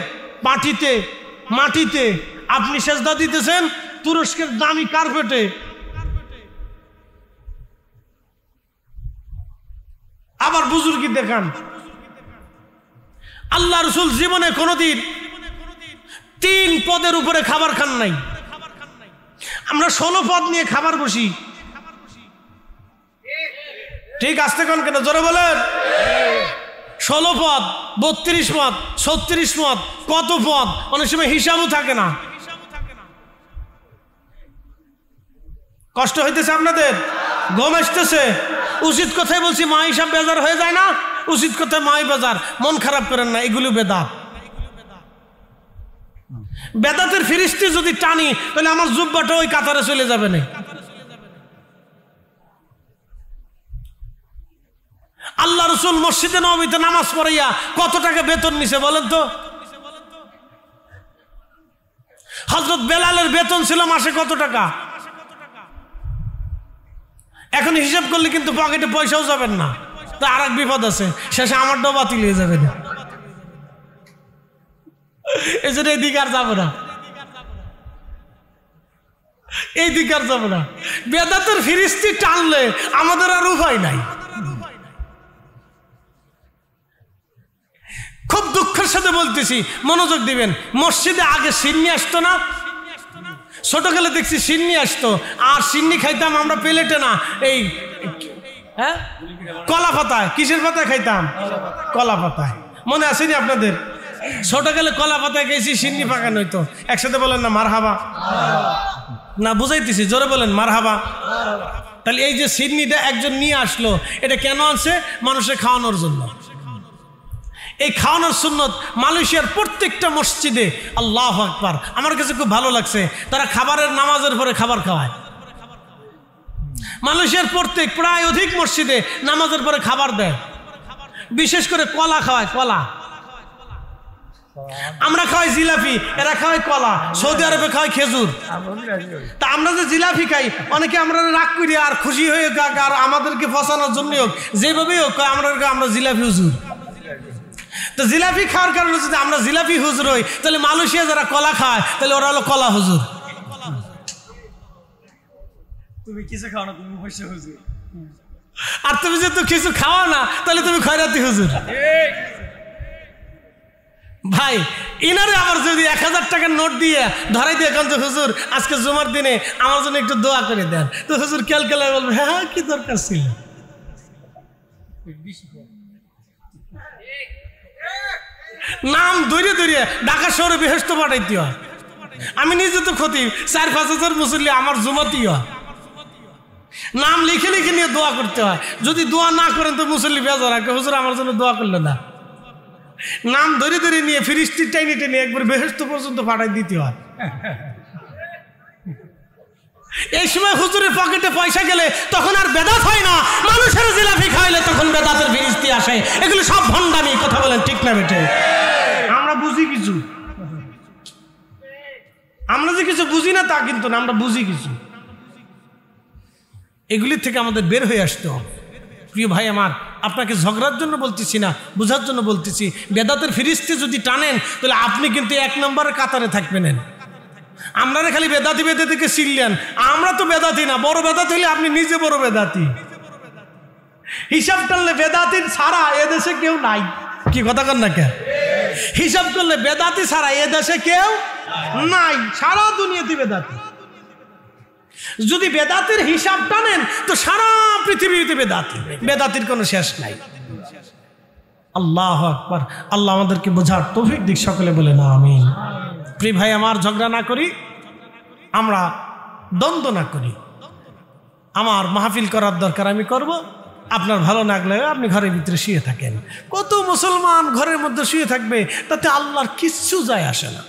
মাটিতে। আপনি সেজদা দিতেছেন তুরস্কের দামি কার্পেটে। আবার বুজুর্গি দেখান। আল্লাহ রাসূল জীবনে কোনোদিন 3 পদের উপরে খাবার খান নাই। আমরা 16 পদ নিয়ে খাবার বসি, ঠিক আসতে কোন কেন জোরে বলেন? 16 পদ, 32 পদ, 36 পদ, কত পদ, অনেক সময় হিসাবও থাকে না। কষ্ট হইতেছে আপনাদের? ঘুম আসতেছে? উচিত কথাই বলছি, মা হিসাব বেজার হয়ে যায় না? উচিত কথায় মাই বেজার, মন খারাপ করেন না, এগুলো বেদাত। বেদাতের ফিরিস্তি যদি টানি তাহলে আমার জুব্বাটা ওই কাতারে চলে যাবে না। আল্লাহ রাসূল মসজিদে নববীতে নামাজ পড়াইয়া কত টাকা বেতন নিছে বলেন তো? হযরত বেলালের বেতন ছিল মাসে কত টাকা? এখন হিসাব করলে কিন্তু পকেটে পয়সাও যাবেন না, তো আর এক বিপদ আছে, শেষে আমারটাও বাতিল হয়ে যাবে না। এই জন্য এদিকে আর যাবো না, এইদিকে আর যাবো না। বেদাতের ফিরিস্তি টানলে আমাদের আর উপায় নাই। খুব দুঃখের সাথে বলতেছি, মনোযোগ দিবেন। মসজিদে আগে সিন্নি আসতো না? ছোটকালে দেখছি সিন্নি আসতো, আর সিন্নি খাইতাম আমরা প্লেটে না, এই কলা পাতায়। কিসের পাতায় খাইতাম? কলা পাতায়। মনে আসেনি আপনাদের? ছোটকালে কলা পাতায় খেয়েছি, সিন্নি পাকানো হইতো। একসাথে বলেন না মারহাবা? না বুঝাইতেছি, জোরে বলেন মারহাবা। তাহলে এই যে সিন্নিটা একজন নিয়ে আসলো, এটা কেন আনছে? মানুষের খাওয়ানোর জন্য। এই খাওয়ানোর সুন্নত মালয়েশিয়ার প্রত্যেকটা মসজিদে। আল্লাহু আকবার। আমার কাছে খুব ভালো লাগছে, তারা খাবারের নামাজের পরে খাবার খাওয়ায়। মালয়েশিয়ার প্রায় অধিক মসজিদে নামাজের পরে খাবার দেয়, বিশেষ করে কলা খাওয়ায়। কলা আমরা খাওয়াই জিলাপি, এরা খাওয়াই কলা। সৌদি আরবে খাওয়াই খেজুর। তা আমরা যে জিলাপি খাই, অনেকে আমরা রাগ করি আর খুশি হয়ে আর আমাদেরকে ফসানোর জন্য হোক, যেভাবেই হোক আমরা জিলাপি হুজুর। তো জিলাপি খাওয়ার কারণে যদি আমরা জিলাপি হুজুর হই, তাহলে মালয়েশিয়া যারা কলা খায় তাহলে ওরা হলো কলা হুজুর। তুমি কিছু খাও না, তুমি হইছে হুজুর। আর তুমি যদি কিছু খাওয়া না, তাহলে তুমি খয়রাতি হুজুর। ভাই ইনারে আবার যদি 1000 টাকার নোট দিয়ে ধরাই দিয়ে এখন, হুজুর আজকে জুমার দিনে আমার জন্য একটু দোয়া করে দেন, তো হুজুর ক্যালকুলেট বলবে হ্যাঁ কি দরকার ছিল। নাম ধরে ঢাকা শহরে বেহেশত পাঠাইতে হয়। আমি নিজে তো খতিব, 4-5 হাজার মুসল্লি আমার জুমাতেই হয়। নাম লিখে নিয়ে দোয়া করতে হয়। যদি দোয়া না করেন তো মুসল্লি বেজার রাখে, হুজুর আমার জন্য দোয়া করলে না। নাম ধরে নিয়ে ফিরিস্তির টেনে একবার বেহেশত পর্যন্ত পাঠাই দিতে হয়। এই সময় হুজুরের পকেটে পয়সা গেলে তখন আর বেদাত হয় না, মানুষের জিলাপি খাইলে তখন বেদাতের ফিরিস্তি আসে। এগুলো সব ভণ্ডামি। কথা বলেন ঠিক না বেটে? আমরা বুঝি কিছু, আমরা যে কিছু বুঝি না তা কিন্তু না, আমরা বুঝি কিছু। এগুলির থেকে আমাদের বের হয়ে আসতে হবে। প্রিয় ভাই আমার, আপনাকে ঝগড়ার জন্য বলতেছি না, বুঝার জন্য বলতেছি। বেদাতের ফিরিস্তি যদি টানেন তাহলে আপনি কিন্তু 1 নম্বরের কাতারে থাকবেন। আমরা খালি বেদাতিকে চিনলেন, আমরা তো বেদাতি না। বড় বেদাতি হলে আপনি নিজে বড় বেদাতি। হিসাব করলে বেদাতি ছাড়া এদেশে কেউ নাই। কি কথা কন না কে? হিসাব করলে বেদাতি ছাড়া এদেশে কেউ নাই, সারা দুনিয়াতে বেদাতি। যদি বেদাতির হিসাব টানেন তো সারা পৃথিবীতে বেদাতি, বেদাতির কোনো শেষ নাই। আল্লাহু আকবার। আল্লাহ আমাদেরকে বোঝার তৌফিক দিক। সকলে বলে না আমিন। প্রিয় ভাই আমার, ঝগড়া না করি, আমরা দ্বন্দ্ব না করি। আমার মাহফিল করার দরকার আমি করব, আপনার ভালো না লাগলে আপনি ঘরের ভিতরে শুয়ে থাকেন। কত মুসলমান ঘরের মধ্যে শুয়ে থাকবে, তাতে আল্লাহর কিচ্ছু যায় আসে না।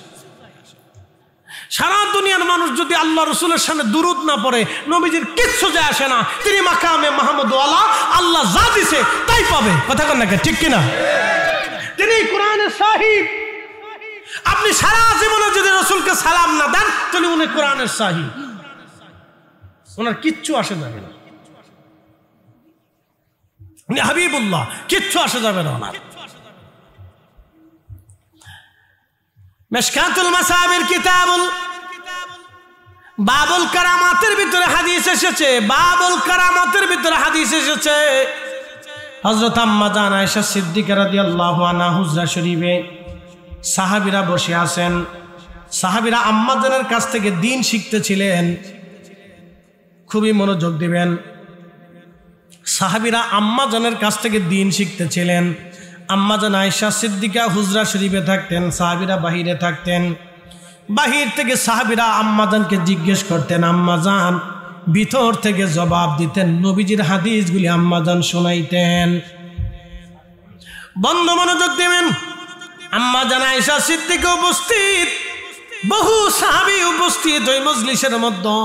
সারা দুনিয়ার মানুষ যদি আল্লাহ রসুলের সামনে দুরুদ না পড়ে নবীজির কিচ্ছু যায় আসে না। তিনি মাকামে মাহমুদ ওয়ালা, আল্লাহ যা দিছে তাই পাবে। কথা কন না ঠিক কিনা? তিনি কোরআনের সাহিব। আপনি সারা জীবনে যদি রসুলকে সালাম না দেন তাহলে উনি কোরআনের সাহিব, ওনার কিচ্ছু আসে যাবে না। উনি হাবিবুল্লাহ, কিচ্ছু আসে যাবে না ওনার। মিশকাতুল মাসাবির কিতাবুল বাবুল কারামাতের ভিতরে হাদিস এসেছে, বাবুল কারামাতের ভিতরে হাদিস এসেছে হযরত আম্মা জান আয়েশা সিদ্দিকা রাদিয়াল্লাহু আনহা হুজরা শরীফে সাহাবীরা বসে আছেন। সাহাবীরা আম্মা জানের কাছ থেকে দ্বীন শিখতেছিলেন। খুবই মনোযোগ দিবেন। সাহাবীরা আম্মা জানের কাছ থেকে দ্বীন শিখতেছিলেন। আম্মা জান আয়েশা সিদ্দিকা হুজরা শরীফে থাকতেন, সাহাবীরা বাহিরে থাকতেন। বাহির থেকে সাহাবীরা আম্মা জানকে জিজ্ঞেস করতেন, আম্মা জান ভিতর থেকে জবাব দিতেন। নবীজির হাদিসগুলি আম্মা জান শোনাইতেন। বন্ধ মনোযোগ দিবেন। আম্মা জান আয়েশা সিদ্দিকা উপস্থিত, বহু সাহাবী উপস্থিত ওই মজলিসের মধ্যে।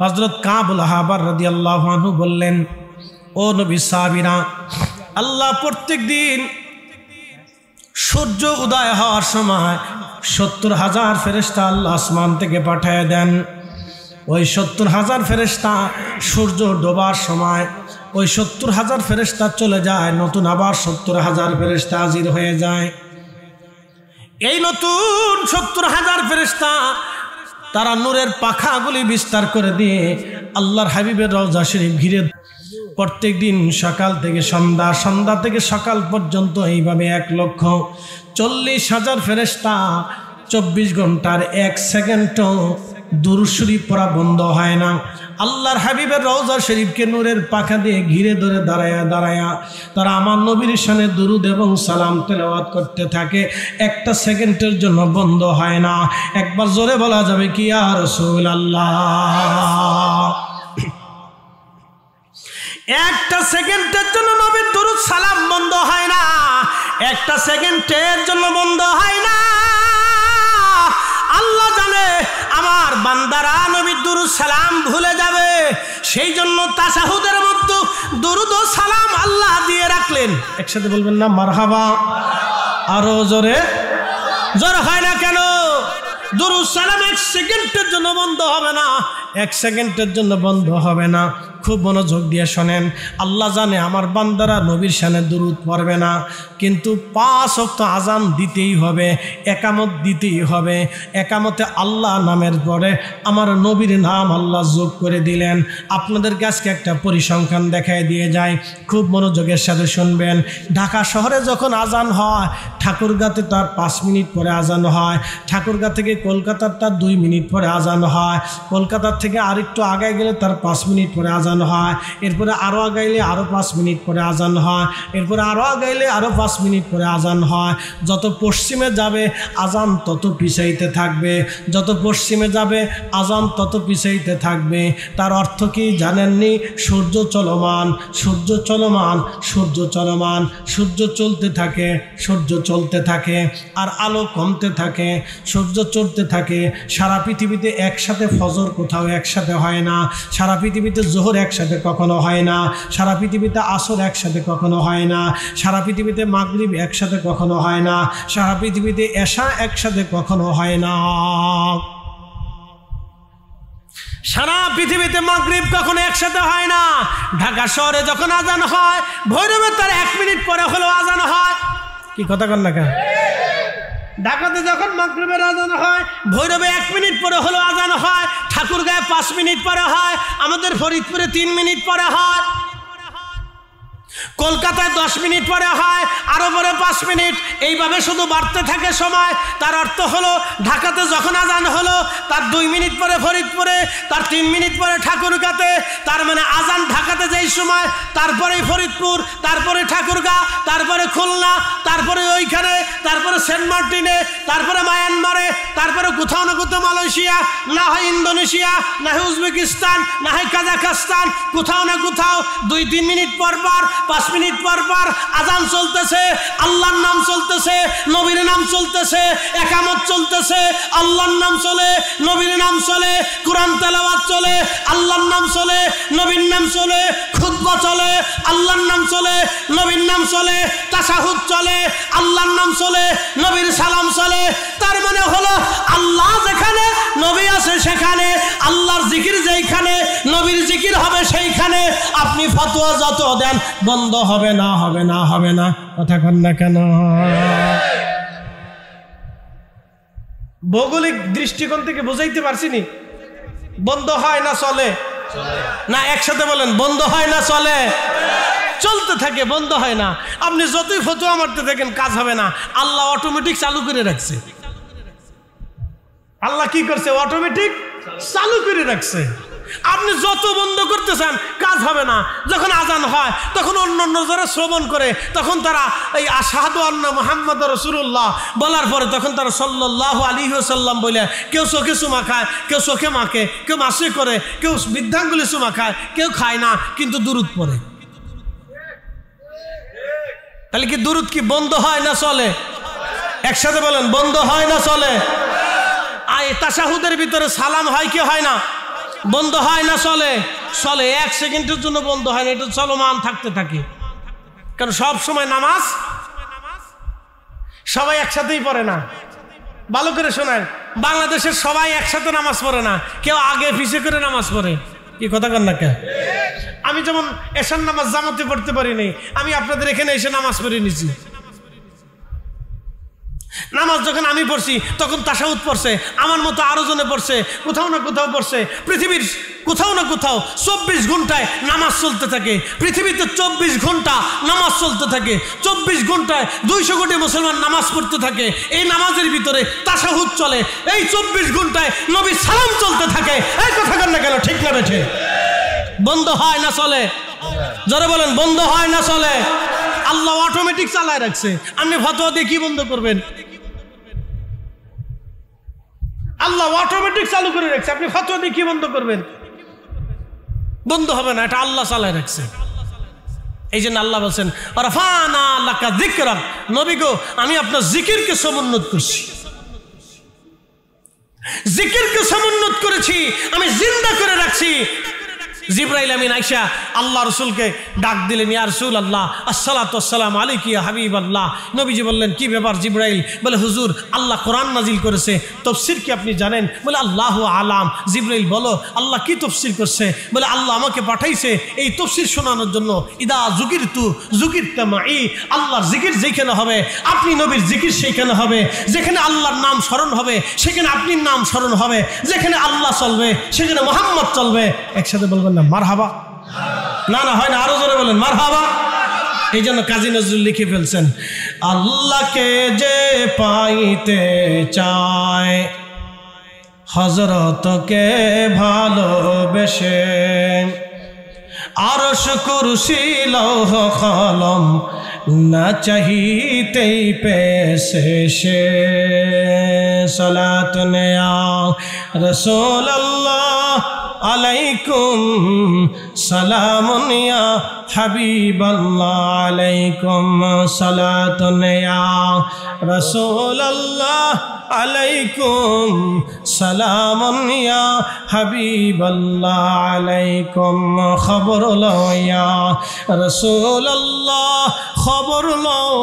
হযরত কাবুল আহবার রাদিয়াল্লাহু আনহু বললেন, ও নবী সাহাবীরা, আল্লাহ প্রত্যেক দিন সূর্য উদয় হওয়ার সময় 70,000 ফেরেশতা আল্লাহ আসমান থেকে পাঠিয়ে দেন। ওই 70,000 ফেরেশতা সূর্য ডোবার সময় ওই 70,000 ফেরেশতা চলে যায়, নতুন আবার 70,000 ফেরেশতা হাজির হয়ে যায়। এই নতুন 70,000 ফেরেশতা তারা নূরের পাখাগুলি বিস্তার করে দিয়ে আল্লাহর হাবিবের রওজা শরীফ ঘিরে প্রত্যেক দিন সকাল থেকে সন্ধ্যা, সন্ধ্যা থেকে সকাল পর্যন্ত এইভাবে 1,40,000 ফেরেশতা 24 ঘন্টার 1 সেকেন্ডও দুরূদ শরীফ পড়া বন্ধ হয় না। আল্লাহর হাবিবের রওজা শরীফকে নূরের পাখা দিয়ে ঘিরে ধরে দাঁড়ায়া দাঁড়ায়া তারা আমার নবীর শানে দুরুদ এবং সালাম তেলাওয়াত করতে থাকে। একটা সেকেন্ডের জন্য বন্ধ হয় না। একবার জোরে বলা যাবে কি ইয়া রাসূলুল্লাহ? একটা সেকেন্ডের জন্য নবীর দুরুদ সালাম বন্ধ হয় না, একটা সেকেন্ডের জন্য বন্ধ হয় না। আল্লাহ জানে আমার বান্দারা নবীর দুরুদ সালাম ভুলে যাবে, সেই জন্য তাশাহুদের মধ্যে দুরুদ ও সালাম আল্লাহ দিয়ে রাখলেন। একসাথে বলবেন না মারহাবা? আরো জোরে। জোর হয় না কেন? দুরুদ সালাম 1 সেকেন্ডের জন্য বন্ধ হবে না, 1 সেকেন্ডের জন্য বন্ধ হবে না। খুব মনোযোগ দিয়ে শোনেন। আল্লাহ জানে আমার বান্দারা নবীর শানে দুরুদ পড়বে না, কিন্তু 5 ওয়াক্ত আজান দিতেই হবে, একামত দিতেই হবে। একামতে আল্লাহ নামের পরে আমার নবীর নাম আল্লাহ যোগ করে দিলেন। আপনাদেরকে আজকে একটা পরিসংখ্যান দেখায় দিয়ে যায়, খুব মনোযোগের সাথে শুনবেন। ঢাকা শহরে যখন আজান হয়, ঠাকুরগাঁতে তার 5 মিনিট পরে আজান হয়, ঠাকুরগাঁ থেকে কলকাতার তার 2 মিনিট পরে আজান হয়, কলকাতার থেকে আরেকটু আগায় গেলে তার 5 মিনিট পরে আজান হয়, এরপরে আরো আগাইলে আরো 5 মিনিট পরে আজান হয়, এরপরে আরো আগাইলে আরো 5 মিনিট পরে আজান হয়। যত পশ্চিমে যাবে আজান তত পিছাইতে থাকবে, যত পশ্চিমে যাবে আজান তত পিছাইতে থাকবে। তার অর্থ কি জানেননি? সূর্য চলমান, সূর্য চলমান, সূর্য চলমান, সূর্য চলতে থাকে, সূর্য চলতে থাকে আর আলো কমতে থাকে, সূর্য চলতে থাকে। সারা পৃথিবীতে একসাথে ফজর কোথাও একসাথে হয় না, সারা পৃথিবীতে জোহর একসাথে কখনো হয় না, সারা পৃথিবীতে আসর একসাথে কখনো হয় না, সারা পৃথিবীতে মাগরিব একসাথে কখনো হয় না, সারা পৃথিবীতে এশা একসাথে কখনো হয় না। সারা পৃথিবীতে মাগরিব কখনো একসাথে হয় না। ঢাকা শহরে যখন আজান হয়, ভৈরবে তার 1 মিনিট পরে হলেও আজান হয়। কি কথা কন না কেন? ঢাকাতে যখন মাগরিবের আজান হয়, ভৈরবে 1 মিনিট পরে হলেও আজান হয়, ঠাকুরগাঁয়ে 5 মিনিট পরে হয়, আমাদের ফরিদপুরে 3 মিনিট পরে হয়, কলকাতায় 10 মিনিট পরে হয়, আরো পরে 5 মিনিট, এইভাবে শুধু বাড়তে থাকে সময়। তার অর্থ হলো ঢাকাতে যখন আজান হলো তার 2 মিনিট পরে ফরিদপুরে, তার 3 মিনিট পরে ঠাকুরগাঁতে। তার মানে আজান ঢাকাতে যেই সময়, তারপরে ফরিদপুর, তারপরে ঠাকুরগাঁ, তারপরে খুলনা, তারপরে ওইখানে, তারপরে সেন্ট মার্টিনে, তারপরে মায়ানমারে, তারপরে কোথাও না কোথাও মালয়েশিয়া, না হয় ইন্দোনেশিয়া, না হয় উজবেকিস্তান, না হয় কাজাখস্তান, কোথাও না কোথাও 2-3 মিনিট পর পর, 5 মিনিট পর পর আজান চলতেছে, আল্লাহর নাম চলতেছে, নবীর নাম চলতেছে, একামত চলতেছে, আল্লাহর নাম চলে, নবীর নাম চলে, কোরআন তেলাওয়াত চলে, আল্লাহর নাম চলে, নবীর নাম চলে, খুতবা চলে, আল্লাহর নাম চলে, নবীর নাম চলে, তাশাহুদ চলে, আল্লাহর নাম চলে, নবীর সালাম চলে। তার মানে হলো আল্লাহ যেখানে নবী আছে সেখানে, আল্লাহর জিকির যেখানে নবীর জিকির হবে সেইখানে। আপনি ফতোয়া যত দেন বন্ধ হবে না, হবে না, হবে না। কথা কন না কেন? ভৌগোলিক দৃষ্টিকোণ থেকে বুঝাইতে পারছি নি? বন্ধ হয় না চলে? না, একসাথে বলেন, বন্ধ হয় না চলে? চলতে থাকে, বন্ধ হয় না। আপনি যতই ফতোয়া মারতে থাকেন কাজ হবে না। আল্লাহ অটোমেটিক চালু করে রাখছে। আল্লাহ কি করছে? অটোমেটিক চালু করে রাখছে। আপনি যত বন্ধ করতে চান কাজ হবে না। যখন আজান হয় তখন অন্য অন্য যারা শ্রবণ করে তখন তারা এই আশহাদু আন্না মুহাম্মাদুর রাসূলুল্লাহ বলার পরে তখন তারা সাল্লাল্লাহু আলাইহি ওয়াসাল্লাম বলে কেউ চোখে চুমা খায়, কেউ চোখে মাখে, কেউ মাসে করে, কেউ বৃদ্ধাঙ্গুলি চুমা খায়, কেউ খায় না, কিন্তু দুরূদ পড়ে। তাহলে কি দুরূদ কি বন্ধ হয় না চলে? একসাথে বলেন, বন্ধ হয় না চলে? আয় তাশাহুদের ভিতরে সালাম হয় কি হয় না? বন্ধ হয় না চলে? চলে। এক সেকেন্ডের জন্য বন্ধ হয় না, এটা চলমান থাকতে থাকে। কারণ সব সময় নামাজ সবাই একসাথেই পড়ে না। ভালো করে শোনেন, বাংলাদেশের সবাই একসাথে নামাজ পড়ে না, কেউ আগে পিছে করে নামাজ পড়ে। কি কথা কন না কে? আমি যেমন এশার নামাজ জামাতে পড়তে পারিনি, আমি আপনাদের এখানে এসে নামাজ পড়ে নিছি। নামাজ যখন আমি পড়ছি তখন তাশাহুদ পড়ছে, আমার মতো আরো জনে পড়ছে, কোথাও না কোথাও পড়ছে। পৃথিবীর কোথাও না কোথাও 24 ঘন্টায় নামাজ চলতে থাকে। পৃথিবীতে 24 ঘন্টা নামাজ চলতে থাকে। 24 ঘন্টায় 200 কোটি মুসলমান নামাজ পড়তে থাকে। এই নামাজের ভিতরে তাশাহুদ চলে। এই 24 ঘন্টায় নবীর সালাম চলতে থাকে। এই কথা কেন না কেন? ঠিক না বেঠে? বন্ধ হয় না চলে? যারা বলেন বন্ধ হয় না চলে? আল্লাহ অটোমেটিক চালায় রাখছে। আপনি ফতোয়া দিয়ে কি বন্ধ করবেন? আল্লাহ অটোমেটিক চালু করে রাখছে, আপনি ফতোয়া দিয়ে কি বন্ধ করবেন? বন্ধ হবে না, এটা আল্লাহ চালায় রাখছে। এই জন্য আল্লাহ বলছেন রাফানা লাকা যিকরাক, নবী গো আমি আপনার জিকিরকে সমুন্নত করছি, জিকিরকে সমুন্নত করেছি, আমি জিন্দা করে রাখছি। জিবরাইল আমিন আয়েশা আল্লাহ রসুলকে ডাক দিলেন, ইয়া রাসূলুল্লাহ আসসালাতু ওয়াসসালামু আলাইকা ইয়া হাবিবাল্লাহ। নবীজি বললেন, কি ব্যাপার জিবরাইল? বলে হুজুর আল্লাহ কোরআন নাজিল করেছে, তফসির কি আপনি জানেন? বলে আল্লাহু আলাম। জিবরাইল বলো আল্লাহ কি তফসির করছে? বলে আল্লাহ আমাকে পাঠাইছে এই তফসির শোনানোর জন্য। ইদা যুকিরতু যুকিরতা মাই, আল্লাহর জিকির যেখানে হবে আপনি নবীর জিকির সেইখানে হবে। যেখানে আল্লাহর নাম স্মরণ হবে সেখানে আপনির নাম স্মরণ হবে। যেখানে আল্লাহ চলবে সেখানে মুহাম্মদ চলবে। একসাথে বলবেন না মারহাবা? না না হয় না, আরো জোরে বলেন মারহাবা। এই জন্য কাজী নজরুল লিখে ফেলছেন, আল্লাহকে যে পাইতে চায় হযরতকে ভালোবেসে, আরশ কুরসি লৌহ কলম না চাহিতেই পেয়েছে সে। সালাতুন ইয়া রাসূলুল্লাহ আলাইকুম সালামুন ইয়া হাবিবাল্লাহ আলাইকুম সালাতুন ইয়া রাসূলুল্লাহ আলাইকুম সালামুন ইয়া হাবিবাল্লাহ আলাইকুম খবর লও ইয়া রাসূলুল্লাহ খবর লও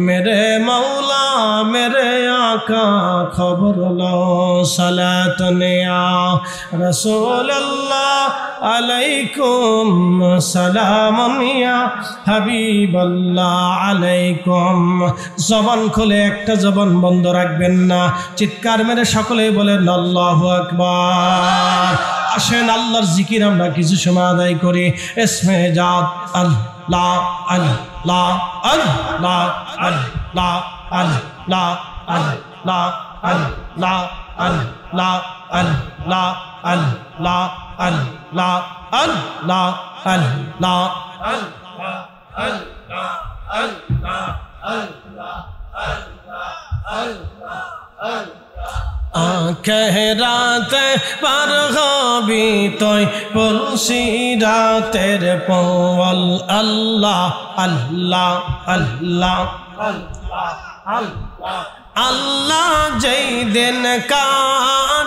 মেরে মাওলা মেরে আকা খবর লও। সালাতুন ইয়া রাসূলুল্লাহ আলাইকুম সালামুন ইয়া হাবিবাল্লাহ আলাইকুম। জবান খুলে একটা জবান বন্ধ রাখবেন না, চিৎকার মেরে সকলে বলেন আল্লাহু আকবার। আসেন আল্লাহর জিকির আমরা কিছু সময় আদায় করি। ইসমে জাত আল্লাহ আল্লাহ আল্লাহ আল্লাহ আল্লাহ আল্লাহ আল্লাহ আল্লাহ আল্লাহ আল্লাহ আল্লাহ আল্লাহ আল্লাহ আল্লাহ আল্লাহ রাতে পার হবি তুই পলসি রাতের পল। আল্লাহ আল্লাহ আল্লাহ আল্লাহ আল্লাহ যেই দিন কার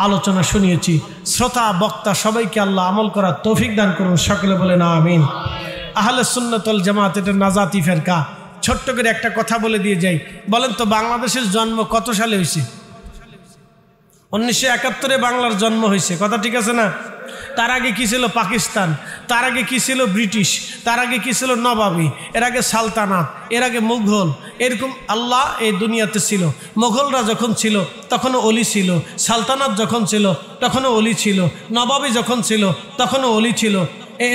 আলোচনা শুনিয়েছি। শ্রোতা বক্তা সবাইকে আল্লাহ আমল করার তৌফিক দান করুন, সকলে বলেন আমিন। আহলে সুন্নাত ওয়াল জামাত এটা নাজাতি ফেরকা। ছোট্ট করে একটা কথা বলে দিয়ে যাই, বলেন তো বাংলাদেশের জন্ম কত সালে হয়েছে? 1971 বাংলার জন্ম হয়েছে, কথা ঠিক আছে না? তার আগে কি ছিল পাকিস্তান, তার আগে কি ছিল ব্রিটিশ, তার আগে কি ছিল নবাবী, এর আগে সালতানাত, এর আগে মুঘল। এরকম আল্লাহ এই দুনিয়াতে ছিল। মুঘলরা যখন ছিল তখনও অলি ছিল, সালতানাত যখন ছিল তখনও অলি ছিল, নবাবী যখন ছিল তখনও অলি ছিল,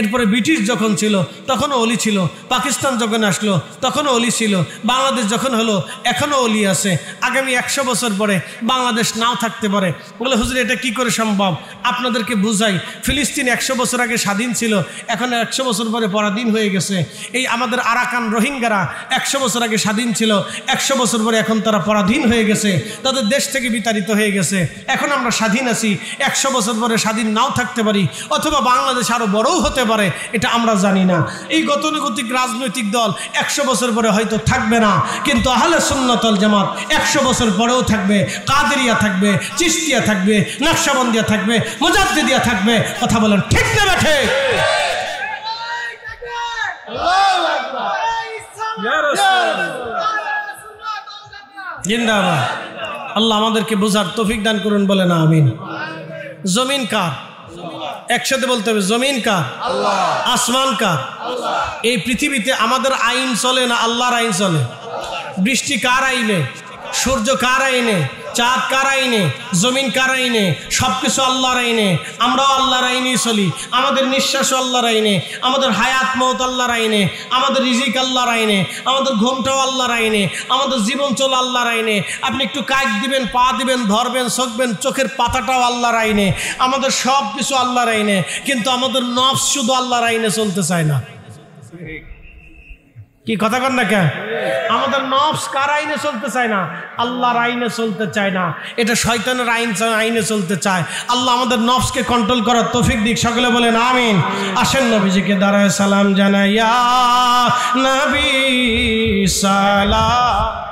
এরপরে ব্রিটিশ যখন ছিল তখনও অলি ছিল, পাকিস্তান যখন আসলো তখনও অলি ছিল, বাংলাদেশ যখন হলো এখনও অলি আছে। আগামী 100 বছর পরে বাংলাদেশ নাও থাকতে পারে। বলে হুজুর এটা কি করে সম্ভব? আপনাদেরকে বুঝাই, ফিলিস্তিন 100 বছর আগে স্বাধীন ছিল, এখন 100 বছর পরে পরাধীন হয়ে গেছে। এই আমাদের আরাকান রোহিঙ্গারা 100 বছর আগে স্বাধীন ছিল, 100 বছর পরে এখন তারা পরাধীন হয়ে গেছে, তাদের দেশ থেকে বিতাড়িত হয়ে গেছে। এখন আমরা স্বাধীন আছি, 100 বছর পরে স্বাধীন নাও থাকতে পারি, অথবা বাংলাদেশ আরও বড়ও হতে পারে, এটা আমরা জানি না। এই গতানুগতিক রাজনৈতিক দল 100 বছর পরে হয়তো থাকবে না, কিন্তু আহলে সুন্নাত ওয়াল জামাত 100 বছর পরেও থাকবে। কাদেরিয়া থাকবে, চিশতিয়া থাকবে, নকশবন্দিয়া থাকবে, মুজাদ্দিদিয়া থাকবে। কথা বলেন ঠিক না বেঠে? জিন্দাবাদ। আল্লাহ আমাদেরকে বোঝার তৌফিক দান করুন, বলেন আমিন। জমিন কার? একসাথে বলতে হবে, জমিন কার? আল্লাহ। আসমান কার? আল্লাহ। এই পৃথিবীতে আমাদের আইন চলে না আল্লাহর আইন চলে? বৃষ্টি কার আইনে? সূর্য কার আইনে? চাঁদ কার আইনে? জমিন কার আইনে? সব কিছু আল্লাহর আইনে। আমরাও আল্লাহর আইনেই চলি। আমাদের নিঃশ্বাসও আল্লাহর আইনে, আমাদের হায়াত মওত আল্লাহর আইনে, আমাদের রিজিক আল্লাহর আইনে, আমাদের ঘুমটাও আল্লাহর আইনে, আমাদের জীবন চল আল্লাহর আইনে। আপনি একটু কাজ দিবেন, পা দিবেন, ধরবেন, চোখবেন, চোখের পাতাটাও আল্লাহর আইনে। আমাদের সব কিছু আল্লাহর আইনে, কিন্তু আমাদের নফস শুধু আল্লাহর আইনে চলতে চায় না। কি কথা কন না কেন? আমাদের নফস কার আইনে চলতে চায় না? আল্লাহর আইনে চলতে চায় না, এটা শয়তানের আইনে চলতে চায়। আল্লাহ আমাদের নফসকে কন্ট্রোল করার তৌফিক দিক, সকলে বলেন আমিন। আসেন নবীজিকে দাঁড়ায় সালাম জানাই, ইয়া নবী সালাম।